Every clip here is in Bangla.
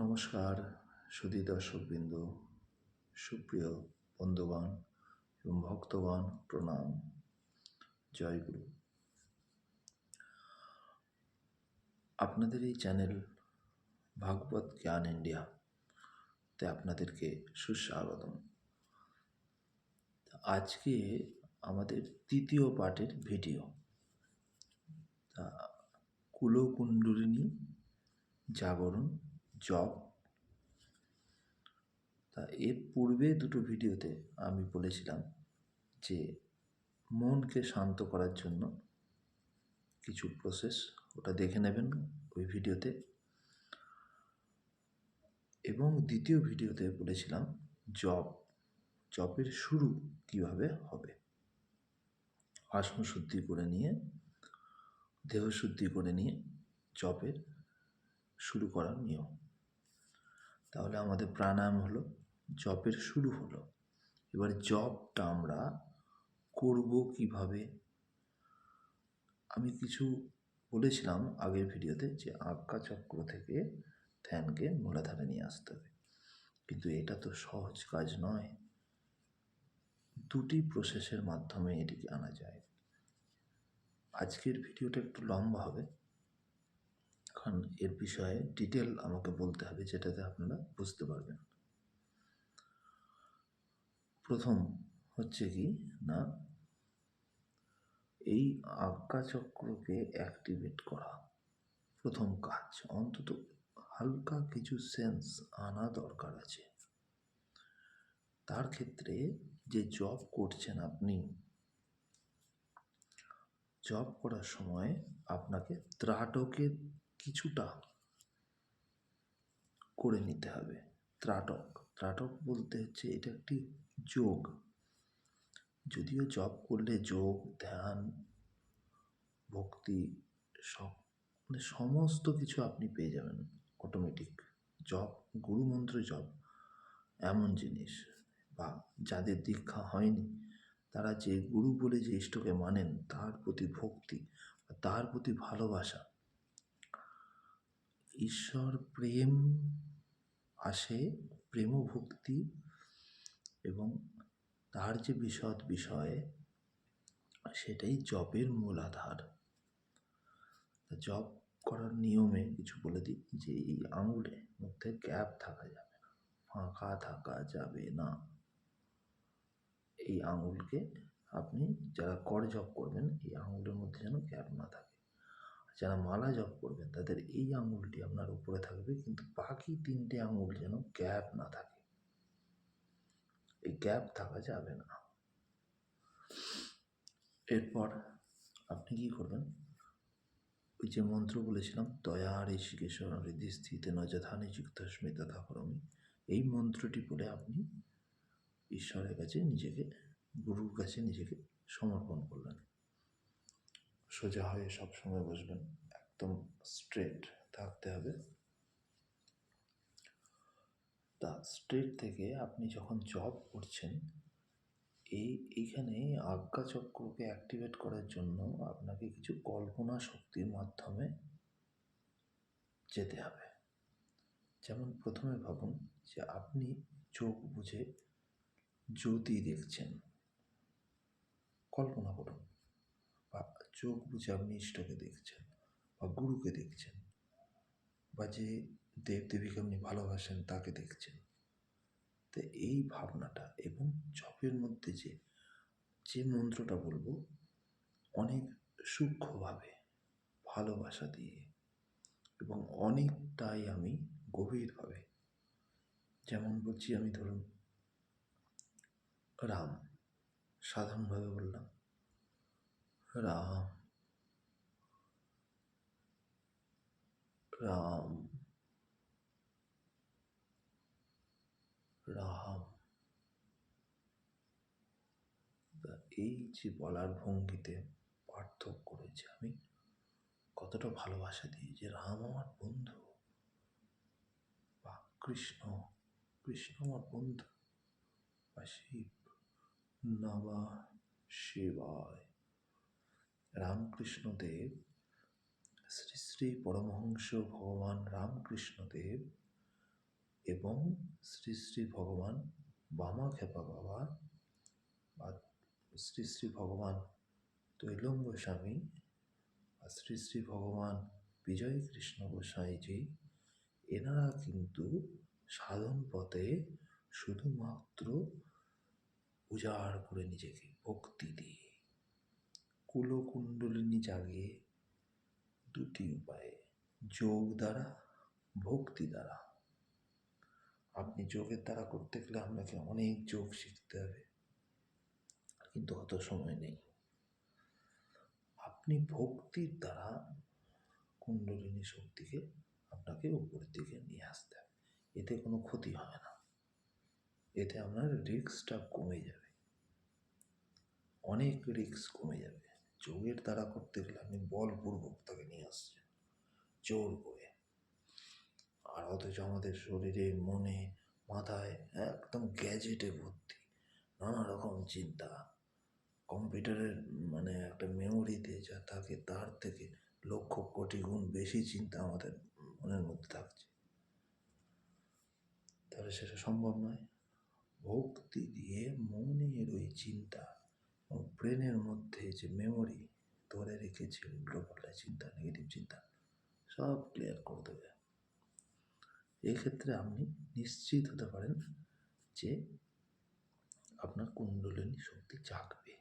নমস্কার সুধী দর্শকবৃন্দ, সুপ্রিয় বন্ধুগণ এবং ভক্তগণ, প্রণাম, জয়গুরু। আপনাদের এই চ্যানেল ভাগবত জ্ঞান ইন্ডিয়াতে আপনাদেরকে সুস্বাগতম। আজকে আমাদের তৃতীয় পার্টের ভিডিও, কুলকুণ্ডলিনী জাগরণ জপ। এর পূর্বে দুটো ভিডিওতে আমি বলেছিলাম যে মনকে শান্ত করার জন্য কিছু প্রসেস, ওটা দেখে নেবেন ওই ভিডিওতে। এবং দ্বিতীয় ভিডিওতে বলেছিলাম জপের শুরু কিভাবে হবে। আসন শুদ্ধি করে নিয়ে, দেহ শুদ্ধি করে নিয়ে জপের শুরু করার নিয়ম। তাহলে আমাদের প্রাণায়াম হলো, জপের শুরু হলো। এবার জপটা আমরা করব কিভাবে? আমি কিছু বলেছিলাম আগের ভিডিওতে যে আজ্ঞা চক্র থেকে ধ্যানকে মূলাধারে নিয়ে আসতে হবে, কিন্তু এটা তো সহজ কাজ নয়। দুটি প্রসেসের মাধ্যমে এটিকে আনা যায়। আজকের ভিডিওটা একটু লম্বা হবে, কারণ এর বিষয়ে ডিটেল আমাকে বলতে হবে, যেটাতে আপনারা বুঝতে পারবেন। প্রথম হচ্ছে কি না, এই আজ্ঞাচক্রকে অ্যাক্টিভেট করা প্রথম কাজ। অন্তত হালকা কিছু সেন্স আনা দরকার আছে। তার ক্ষেত্রে যে জব করছেন আপনি, জব করার সময় আপনাকে ত্রাটকের কিছুটা করে নিতে হবে। ত্রাটক বলতে হচ্ছে এটা একটি যোগ। যদিও জব করলে যোগ, ধ্যান, ভক্তি সব সমস্ত কিছু আপনি পেয়ে যাবেন অটোমেটিক। জপ, গুরুমন্ত্র জপ এমন জিনিস, বা যাদের দীক্ষা হয়নি তারা যে গুরু বলে যে ইষ্টকে মানেন, তার প্রতি ভক্তি, তার প্রতি ভালোবাসা, ঈশ্বর প্রেম আসে, প্রেম ভক্তি এবং তার যে বিশদ বিষয়, সেটাই জপের মূল আধার। জপ করার নিয়মে কিছু বলে দিই, যে এই আঙুলের মধ্যে গ্যাপ থাকা যাবে না, ফাঁকা থাকা যাবে না। এই আঙুলকে আপনি যারা কর জপ করবেন, এই আঙুলের মধ্যে যেন গ্যাপ না থাকে। যারা মালা জপ করবেন তাদের এই আঙুলটি আপনার উপরে থাকবে, কিন্তু বাকি তিনটে আঙুল যেন গ্যাপ না থাকে। এই গ্যাপ থাকা যাবে না। এরপর আপনি কি করবেন, ওই যে মন্ত্র বলেছিলাম, দয়া ঋষিকেশ্বর হৃদি স্থিতে নজধানে যুক্ত স্মিতা থাকরমি, এই মন্ত্রটি বলে আপনি ঈশ্বরের কাছে নিজেকে, গুরুর কাছে নিজেকে সমর্পণ করলেন। সোজা হয়ে সবসময় বসবেন, একদম স্ট্রেট থাকতে হবে। তা স্ট্রেট থেকে আপনি যখন জব করছেন, এইখানে আজ্ঞাচক্রকে অ্যাক্টিভেট করার জন্য আপনাকে কিছু কল্পনা শক্তির মাধ্যমে যেতে হবে। যেমন প্রথমে ভাবুন যে আপনি চোখ বুঝে জ্যোতি দেখছেন, কল্পনা করুন। বা চোখ বুঝে আপনি ইষ্টকে দেখছেন, বা গুরুকে দেখছেন, বা যে দেবদেবীকে আপনি ভালোবাসেন তাকে দেখছেন। তো এই ভাবনাটা, এবং জপের মধ্যে যে মন্ত্রটা বলবো, অনেক সূক্ষ্মভাবে, ভালোবাসা দিয়ে, এবং অনেকটাই আমি গভীরভাবে, যেমন বলছি আমি, ধরুন রাম, সাধারণভাবে বললাম রাম রাম রাম। এই যে বলার ভঙ্গিতে পার্থক্য রয়েছে, আমি কতটা ভালোবাসা দিই যে রাম আমার বন্ধু, বা কৃষ্ণ আমার বন্ধু, বা শিব, নমঃ শিবায়। রামকৃষ্ণদেব, শ্রী শ্রী পরমহংস ভগবান রামকৃষ্ণদেব এবং শ্রী শ্রী ভগবান বামাখ্যাপা বাবা বা শ্রী শ্রী ভগবান তৈলঙ্গ স্বামী বা শ্রী শ্রী ভগবান বিজয় কৃষ্ণ গোসাইজি, এনারা কিন্তু সাধন পথে শুধুমাত্র উজাড় করে নিজেকে ভক্তি দিয়ে, কুলকুণ্ডলিনী জাগিয়ে দুটি উপায়ে, যোগ দ্বারা, ভক্তি দ্বারা। আপনি যোগের দ্বারা করতে গেলে আপনাকে অনেক যোগ শিখতে হবে, কিন্তু অত সময় নেই। আপনি ভক্তির দ্বারা কুণ্ডলিনী শক্তিকে আপনাকে উপরের দিকে নিয়ে আসতে হবে। এতে কোনো ক্ষতি হবে না, এতে আপনার রিস্কটা কমে যাবে, অনেক রিস্ক কমে যাবে। যোগের দ্বারা করতে গেলে আপনি বলপূর্বক তাকে নিয়ে আসছেন জোর করে, আর অথচ আমাদের শরীরে, মনে, মাথায় একদম গ্যাজেটে ভর্তি, নানা রকম চিন্তা। কম্পিউটারের মানে একটা মেমোরিতে যা থাকে তার থেকে লক্ষ কোটি গুণ বেশি চিন্তা আমাদের মনের মধ্যে থাকছে, তাহলে সেটা সম্ভব নয়। ভক্তি দিয়ে মনের ওই চিন্তা ও ব্রেনের মধ্যে যে মেমোরি ধরে রেখেছে উল্টোপাল্টা চিন্তা, নেগেটিভ চিন্তা, সব ক্লিয়ার করে দেবে। এক্ষেত্রে আপনি নিশ্চিত হতে পারেন যে আপনার কুণ্ডলিনী শক্তি জাগবে।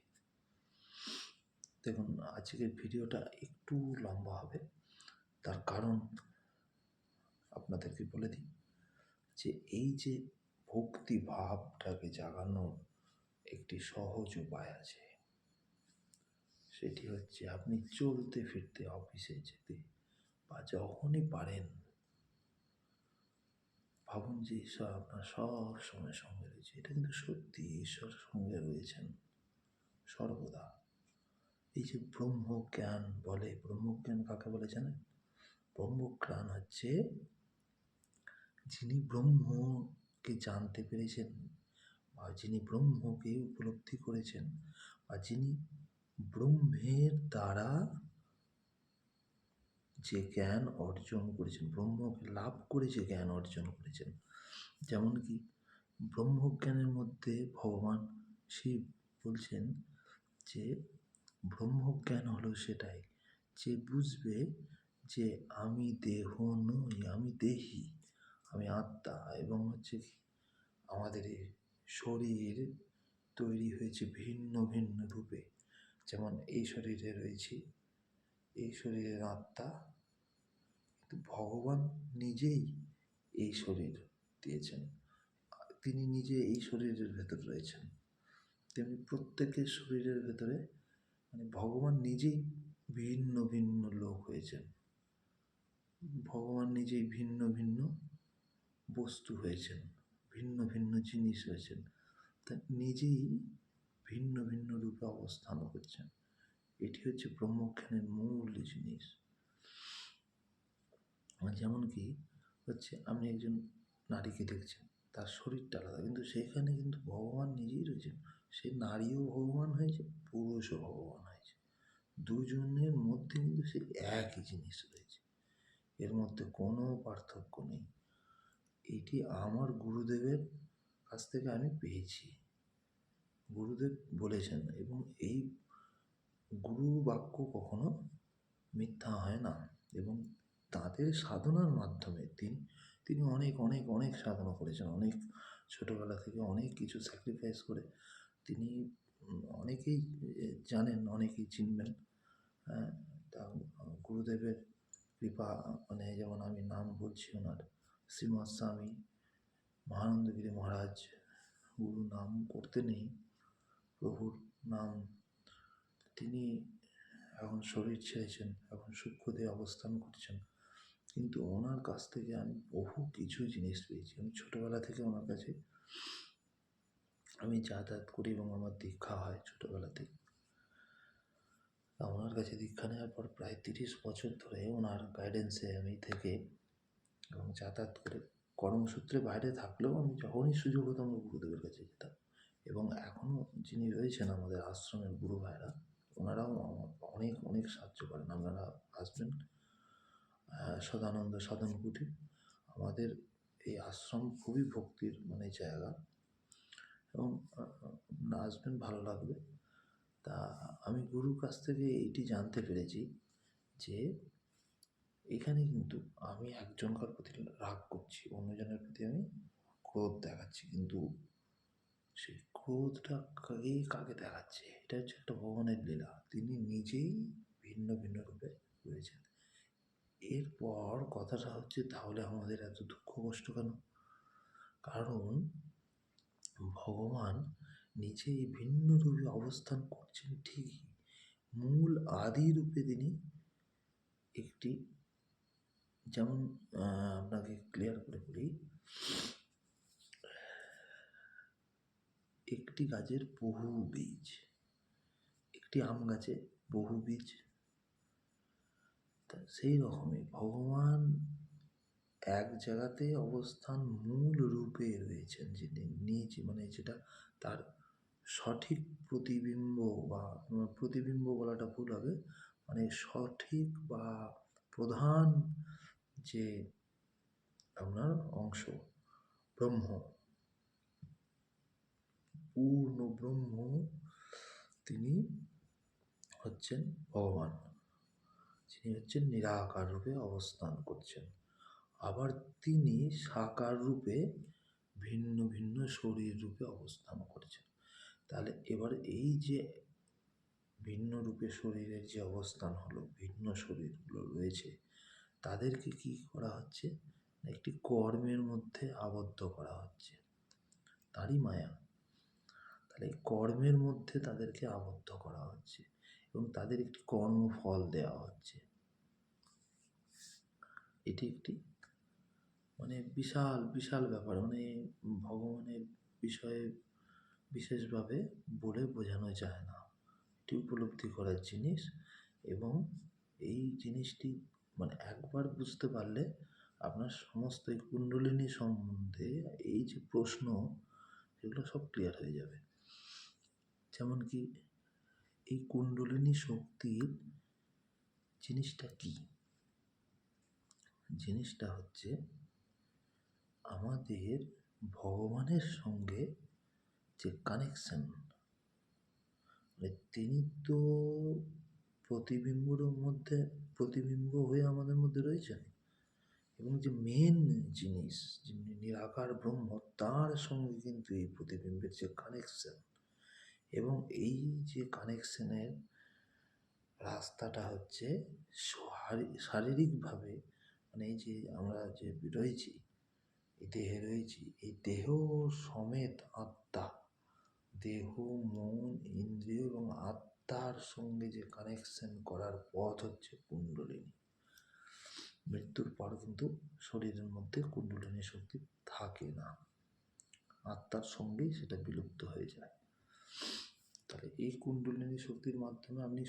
দেখুন, আজকের ভিডিওটা একটু লম্বা হবে, তার কারণ আপনাদেরকে বলে দিই যে এই যে ভক্তি ভাবটাকে জাগানোর একটি সহজ উপায় আছে, সেটি হচ্ছে আপনি চলতে ফিরতে, অফিসে যেতে বা যখনই পারেন ভাবুন যে ঈশ্বর আপনার সব সময় সঙ্গে রয়েছে। এটা কিন্তু সত্যি, ঈশ্বর সঙ্গে রয়েছেন সর্বদা। এই যে ব্রহ্মজ্ঞান বলে, ব্রহ্মজ্ঞান কাকে বলে জানেন? ব্রহ্মজ্ঞান হচ্ছে যিনি ব্রহ্মকে জানতে পেরেছেন বা যিনি ব্রহ্মকে উপলব্ধি করেছেন বা যিনি ব্রহ্মের দ্বারা যে জ্ঞান অর্জন করেছেন, ব্রহ্মকে লাভ করে যে জ্ঞান অর্জন করেছেন। যেমন কি ব্রহ্মজ্ঞানের মধ্যে ভগবান শিব বলছেন যে ব্রহ্মজ্ঞান হলো সেটাই যে বুঝবে যে আমি দেহ নই, আমি দেহি, আমি আত্মা, এবং হচ্ছে কি আমাদের এই শরীর তৈরি হয়েছে ভিন্ন ভিন্ন রূপে। যেমন এই শরীরে রয়েছি, এই শরীরের আত্মা, কিন্তু ভগবান নিজেই এই শরীর দিয়েছেন, তিনি নিজে এই শরীরের ভেতর রয়েছেন। তেমনি প্রত্যেকের শরীরের ভেতরে মানে ভগবান নিজেই ভিন্ন ভিন্ন লোক হয়েছেন, ভগবান নিজেই ভিন্ন ভিন্ন বস্তু হয়েছেন, ভিন্ন ভিন্ন জিনিস হয়েছেন, তা নিজেই ভিন্ন ভিন্ন রূপে অবস্থান করছেন। এটি হচ্ছে ব্রহ্মজ্ঞানের মূল জিনিস। যেমন কি হচ্ছে আপনি একজন নারীকে দেখছেন, তার শরীরটা আলাদা, কিন্তু সেখানে কিন্তু ভগবান নিজেই রয়েছেন। সে নারীও ভগবান হয়েছে, পুরুষও ভগবান হয়েছে, দুজনের মধ্যে কিন্তু সে একই জিনিস রয়েছে, এর মধ্যে কোনো পার্থক্য নেই। এটি আমার গুরুদেবের কাছ থেকে আমি পেয়েছি, গুরুদেব বলেছেন, এবং এই গুরু বাক্য কখনো মিথ্যা হয় না। এবং তাদের সাধনার মাধ্যমে তিনি অনেক অনেক অনেক সাধনা করেছেন, অনেক ছোটোবেলা থেকে অনেক কিছু স্যাক্রিফাইস করে তিনি, অনেকেই জানেন, অনেকেই চিনবেন। তা গুরুদেবের কৃপা, মানে যেমন আমি নাম বলছি ওনার, শ্রীমৎ স্বামী মহানন্দগিরি মহারাজ, গুরু নাম করতে নেই, প্রভুর নাম। তিনি এখন শরীর ছেড়েছেন, এখন সূক্ষ্মদেহে অবস্থান করছেন, কিন্তু ওনার কাছ থেকে আমি বহু কিছু জিনিস পেয়েছি। আমি ছোটোবেলা থেকে ওনার কাছে আমি যাতায়াত করি এবং আমার দীক্ষা হয় ছোটোবেলা থেকে। ওনার কাছে দীক্ষা নেওয়ার পর প্রায় 30 বছর ধরে ওনার গাইডেন্সে আমি থেকে এবং যাতায়াত করে, কর্মসূত্রে বাইরে থাকলেও আমি যখনই সুযোগ হতো আমার গুরুদেবের কাছে যেতাম। এবং এখনও যিনি রয়েছেন আমাদের আশ্রমের গুরু ভাইরা, ওনারাও অনেক অনেক সাহায্য করেন। আপনারা আসবেন সদানন্দ সাধন কুটির, আমাদের এই আশ্রম খুবই ভক্তির মানে জায়গা, এবং আসবেন, ভালো লাগবে। তা আমি গুরুর কাছ থেকে এইটি জানতে পেরেছি যে এখানে কিন্তু আমি একজনকার প্রতি রাগ করছি, অন্যজনের প্রতি আমি ক্রোধ দেখাচ্ছি, কিন্তু সেই ক্রোধটা কাকে দেখাচ্ছে? এটা হচ্ছে একটা ভগবানের লীলা। তিনি নিজেই ভিন্ন ভিন্ন রূপে রয়েছেন। এরপর কথাটা হচ্ছে, তাহলে আমাদের এত দুঃখ কষ্ট কেন? কারণ ভগবান নিজেই ভিন্ন রূপে অবস্থান করছেন ঠিকই, মূল আদি রূপে তিনি একটি, যেমন আপনাকে ক্লিয়ার করে বলি, একটি গাছের বহু বীজ, একটি আম গাছে বহু বীজ, তা সেই রকমই ভগবান এক জায়গাতে অবস্থান মূল রূপে রয়েছেন, যিনি নিজ মানে যেটা তার সঠিক প্রতিবিম্ব, বা প্রতিবিম্ব বলাটা ভুল হবে, মানে সঠিক বা প্রধান যে আপনার অংশ, ব্রহ্ম, পূর্ণ ব্রহ্ম, তিনি হচ্ছেন ভগবান, যিনি হচ্ছেন নিরাকার রূপে অবস্থান করছেন। আবার তিনি সাকার রূপে ভিন্ন ভিন্ন শরীর রূপে অবস্থান করছেন। তাহলে এবার এই যে ভিন্ন রূপে শরীরের যে অবস্থান হলো, ভিন্ন শরীরগুলো রয়েছে, তাদেরকে কি করা হচ্ছে? একটি কর্মের মধ্যে আবদ্ধ করা হচ্ছে, তারই মায়া। তাহলে এই কর্মের মধ্যে তাদেরকে আবদ্ধ করা হচ্ছে এবং তাদের একটি কর্মফল দেওয়া হচ্ছে। এটি একটি মানে বিশাল বিশাল ব্যাপার, মানে ভগবানের বিষয়ে বিশেষভাবে বলে বোঝানো যায় না, এটি উপলব্ধি করার জিনিস। এবং এই জিনিসটি মানে একবার বুঝতে পারলে আপনার সমস্ত এই কুণ্ডলিনী সম্বন্ধে এই যে প্রশ্ন, এগুলো সব ক্লিয়ার হয়ে যাবে। যেমন কি, এই কুণ্ডলিনী শক্তির জিনিসটা কি? জিনিসটা হচ্ছে আমাদের ভগবানের সঙ্গে যে কানেকশন, মানে তিনি তো প্রতিবিম্বর মধ্যে প্রতিবিম্ব হয়ে আমাদের মধ্যে রয়েছেন, এবং যে মেন জিনিস, যিনি নিরাকার ব্রহ্ম, তার সঙ্গে কিন্তু এই প্রতিবিম্বের যে কানেকশন, এবং এই যে কানেকশনের রাস্তাটা হচ্ছে শারীরিকভাবে, মানে এই যে আমরা যে রয়েছি, এই দেহে রয়েছি, এই দেহ সমেত আত্মা, দেহ, মন, ইন্দ্রিয় এবং আত্মার সঙ্গে যে কানেকশন করার পথ হচ্ছে কুণ্ডলিনী। মৃত্যুর পর কিন্তু শরীরের মধ্যে কুণ্ডলিনী শক্তি থাকে না, আত্মার সঙ্গেই সেটা বিলুপ্ত হয়ে যায়। তাহলে এই কুণ্ডলিনী শক্তির মাধ্যমে আপনি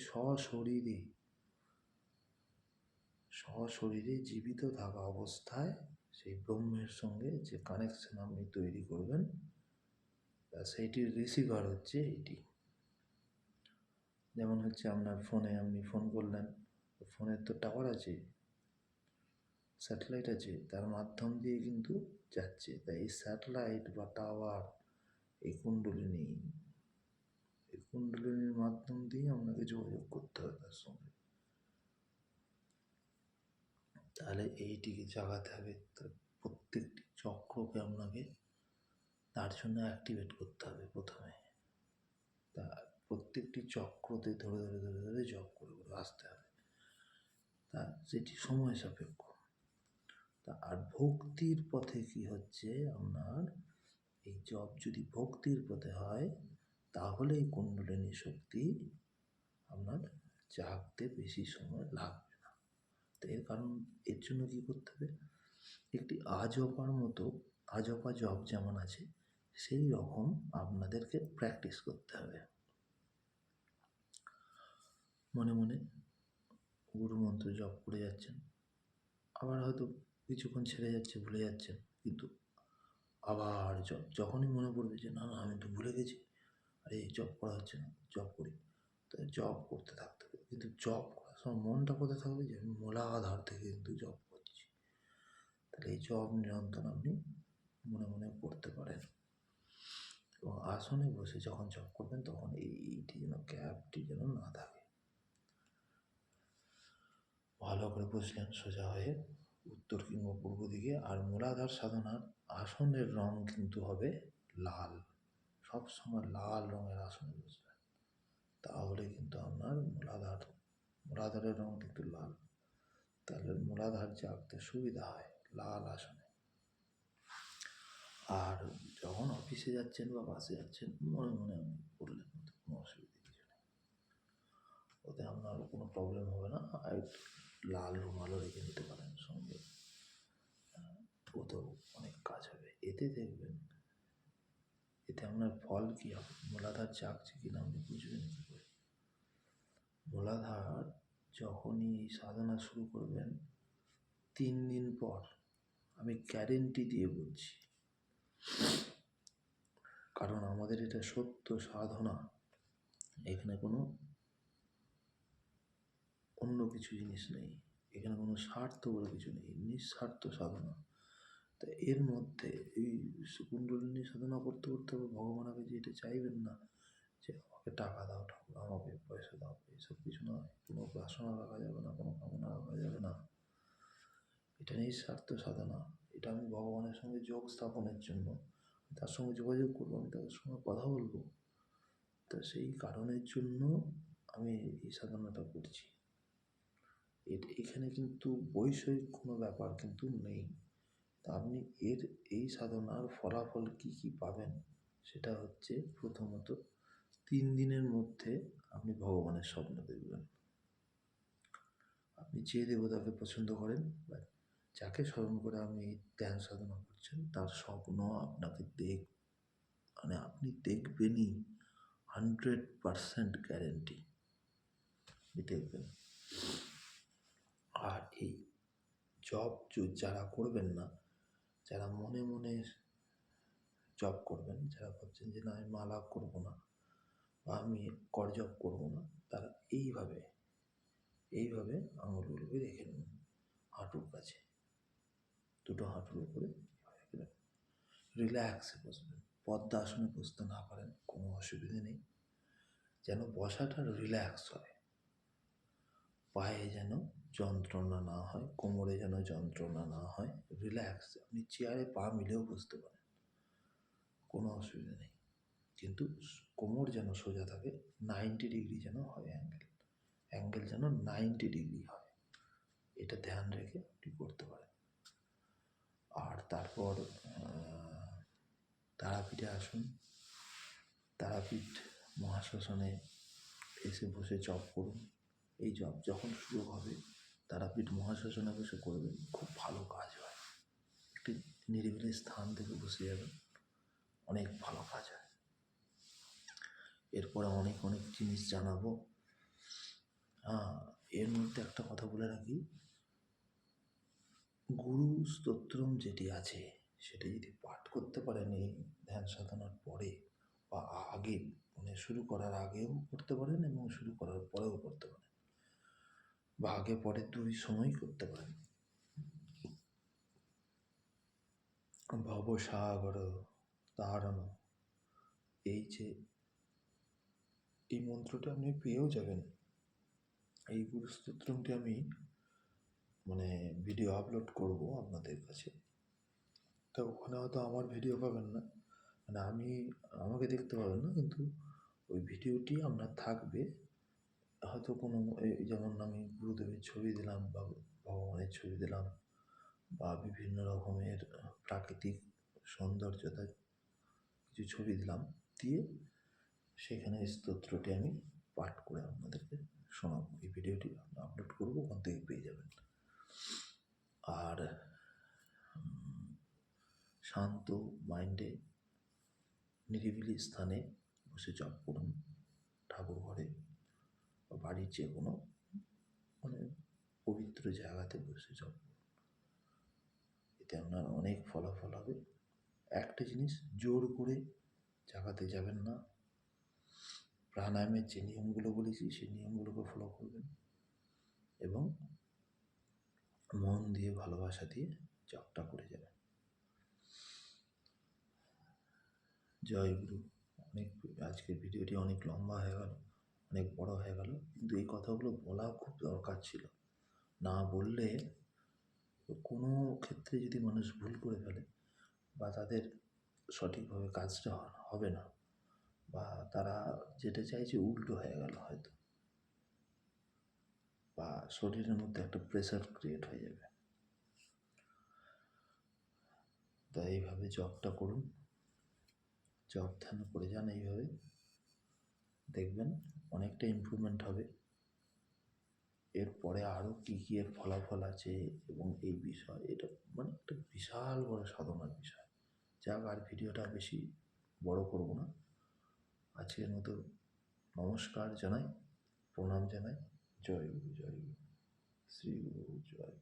সশরীরে জীবিত থাকা অবস্থায় সেই ব্রহ্মের সঙ্গে যে কানেকশন আপনি তৈরি করবেন, সেইটির রিসিভার হচ্ছে এটি। যেমন হচ্ছে আপনার ফোনে আপনি ফোন করলেন, ফোনের তো টাওয়ার আছে, স্যাটেলাইট আছে, তার মাধ্যম দিয়ে কিন্তু যাচ্ছে। তাই এই স্যাটেলাইট বা টাওয়ার, এই কুণ্ডলিনীর মাধ্যম দিয়ে আপনাকে যোগাযোগ করতে হবে তার সঙ্গে। তাহলে এইটিকে জাগাতে হবে, তার প্রত্যেকটি চক্রকে আপনাকে তার জন্য অ্যাক্টিভেট করতে হবে প্রথমে। তা প্রত্যেকটি চক্রতে ধরে ধরে ধরে ধরে জপ করে করে আসতে হবে, তা সেটি সময় সাপেক্ষ। তা আর ভক্তির পথে কি হচ্ছে, আপনার এই জপ যদি ভক্তির পথে হয়, তাহলে এই কুণ্ডলিনী শক্তি আপনার জাগতে বেশি সময় লাগবে না। তো এর কারণ, এর জন্য কী করতে হবে? একটি আজপার মতো, আজপা জপ যেমন আছে, সেই রকম আপনাদেরকে প্র্যাকটিস করতে হবে। মনে মনে গুরুমন্ত্র জপ করে যাচ্ছেন, আবার হয়তো কিছুক্ষণ ছেড়ে যাচ্ছে, ভুলে যাচ্ছেন, কিন্তু আবার যখনই মনে পড়বে যে না আমি তো ভুলে গেছি, আরে জপ করা হচ্ছে না, জপ করি, তো জপ করতে থাকতে হবে। কিন্তু জপ করার সময় মনটা কোথায় থাকবে, যে আমি মূলাধার থেকে কিন্তু জপ করছি। তাহলে এই জপ নিরন্তর আপনি মনে মনে করতে পারেন। এবং আসনে বসে যখন জপ করবেন তখন এইটি যেন গ্যাপটি যেন না থাকে। ভালো করে বসলেন সোজা হয়ে উত্তর কিংবা পূর্ব দিকে। আর মূলাধার সাধনার আসনের রং কিন্তু হবে লাল। সবসময় লাল রঙের আসনে বসবেন, তাহলে কিন্তু আপনার মূলাধারের রং কিন্তু লাল, তাহলে মূলাধার জাগতে সুবিধা হয় লাল আসনে। আর যখন অফিসে যাচ্ছেন বা বাসে যাচ্ছেন মনে মনে আপনি করলেন, কোনো অসুবিধা কিছু নেই, ওতে আপনার কোনো প্রবলেম হবে না। আর লাল রুমালও রেখে নিতে পারেন সঙ্গে, ওতেও অনেক কাজ হবে। এতে দেখবেন, এতে আপনার ফল কী হবে, মূলাধার জাগছে কিনা আপনি বুঝবেন কী করে। মূলাধার যখনই সাধনা শুরু করবেন 3 দিন পর, আমি গ্যারেন্টি দিয়ে বলছি, কারণ আমাদের এটা সত্য সাধনা, এখানে কোনো অন্য কিছু জিনিস নেই, এখানে কোনো স্বার্থ বলে কিছু নেই, নিঃস্বার্থ সাধনা। তা এর মধ্যে এই কুণ্ডলিনী সাধনা করতে করতে ভগবান আগে যে এটা চাইবেন না যে আমাকে টাকা দাও ঠাকুর, আমাকে পয়সা দাও, এইসব কিছু নয়। কোনো বাসনা রাখা যাবে না, কোনো কামনা রাখা যাবে না। এটা নিঃস্বার্থ সাধনা। এটা আমি ভগবানের সঙ্গে যোগ স্থাপনের জন্য, তার সঙ্গে যোগাযোগ করবো, আমি তার সঙ্গে কথা বলবো। তা সেই কারণের জন্য আমি এই সাধনাটা করছি। এখানে কিন্তু বৈষয়িক কোনো ব্যাপার কিন্তু নেই। তা আপনি এই সাধনার ফলাফল কী পাবেন, সেটা হচ্ছে প্রথমত 3 দিনের মধ্যে আপনি ভগবানের স্বপ্ন দেখবেন। আপনি যে দেবতাকে পছন্দ করেন বা যাকে স্মরণ করে আপনি ধ্যান সাধনা করছেন, তার স্বপ্ন আপনাকে মানে আপনি দেখবেনই, 100% গ্যারেন্টি দেখবেন। আর এই জব যারা করবেন না, যারা মনে মনে জব করবেন, যারা ভাবছেন যে না আমি মালা করবো না বা আমি করজপ করবো না, তারা এইভাবে আঙুলগুলোকে রেখে নেবেন হাঁটুর কাছে, দুটো হাঁটুর উপরে রিল্যাক্সে বসবেন। পদ্মাসনে বসতে না পারেন কোনো অসুবিধে নেই, যেন বসাটা রিল্যাক্স হয়, পায়ে যেন যন্ত্রণা না হয়, কোমরে যেন যন্ত্রণা না হয়, রিল্যাক্স। আপনি চেয়ারে পা মিলেও বসতে পারেন, কোনো অসুবিধা নেই, কিন্তু কোমর যেন সোজা থাকে, 90 ডিগ্রি যেন হয়, অ্যাঙ্গেল যেন 90 ডিগ্রি হয়, এটা ধ্যান রেখে আপনি করতে পারেন। আর তারপর তারাপীঠে আসুন, তারাপীঠ মহাশ্মশানে এসে বসে জপ করুন। এই জপ যখন শুরু হবে তারাপীঠ মহাশ্মশানে বসে করবেন, খুব ভালো কাজ হয়। একটি নিরিবিলি স্থান থেকে বসে যাবেন, অনেক ভালো কাজ হয়। এরপরে অনেক জিনিস জানাবো। এর মধ্যে একটা কথা বলে রাখি, গুরু স্তোত্রম যেটি আছে সেটি যদি পাঠ করতে পারেন এই ধ্যান সাধনার পরে বা আগে, মানে শুরু করার আগেও করতে পারেন এবং শুরু করার পরেও করতে পারেন, বা আগে পরে দুই সময় করতে পারেন। ভবসাগর তারণ, এই মন্ত্রটা আপনি পেয়েও যাবেন। এই গুরু স্তোত্রমটি আমি ভিডিও আপলোড করব আপনাদের কাছে, তো ওখানে হয়তো আমার ভিডিও পাবেন না, আমাকে দেখতে পাবেন না, কিন্তু ওই ভিডিওটি আপনার থাকবে। হয়তো কোনো যেমন আমি গুরুদেবের ছবি দিলাম বা ভগবানের ছবি দিলাম বা বিভিন্ন রকমের প্রাকৃতিক সৌন্দর্যতা কিছু ছবি দিলাম, দিয়ে সেখানে স্তোত্রটি আমি পাঠ করে আপনাদেরকে শোনাবো। এই ভিডিওটি আপলোড করবো, ওখান থেকে পেয়ে যাবেন। আর শান্ত মাইন্ডে নিরিবিলি স্থানে বসে জপ করুন, ঠাকুর ঘরে বা বাড়ির যে কোনো পবিত্র জায়গাতে বসে জপ করুন। এতে আপনার অনেক ফলাফল হবে। একটা জিনিস, জোর করে জাগাতে যাবেন না। প্রাণায়ামের যে নিয়মগুলো বলেছি সেই নিয়মগুলোকে ফলো করবেন এবং মন দিয়ে ভালোবাসা দিয়ে জবটা করে যাবেন। জয় গুরু। অনেক, আজকের ভিডিওটি অনেক লম্বা হয়ে গেল, অনেক বড় হয়ে গেল, কিন্তু এই কথাগুলো বলা খুব দরকার ছিল। না বললে কোনো ক্ষেত্রে যদি মানুষ ভুল করে ফেলে বা তাদের সঠিকভাবে কাজটা হবে না, বা তারা যেটা চাইছে উল্টো হয়ে গেল হয়তো, বা শরীরের মধ্যে একটা প্রেশার ক্রিয়েট হয়ে যাবে। তাই এইভাবে জবটা করুন, জব ধ্যান করে যান, এইভাবে দেখবেন অনেকটা ইমপ্রুভমেন্ট হবে। এরপরে আরও কী কী এর ফলাফল আছে এবং এই বিষয়, এটা মানে একটা বিশাল বড় সাধনার বিষয়। যাক, আর ভিডিওটা বেশি বড় করব না। আজকের মতো নমস্কার জানাই, প্রণাম জানাই। জয় গুরু, জয় গুরু, শ্রী গুরু, জয়।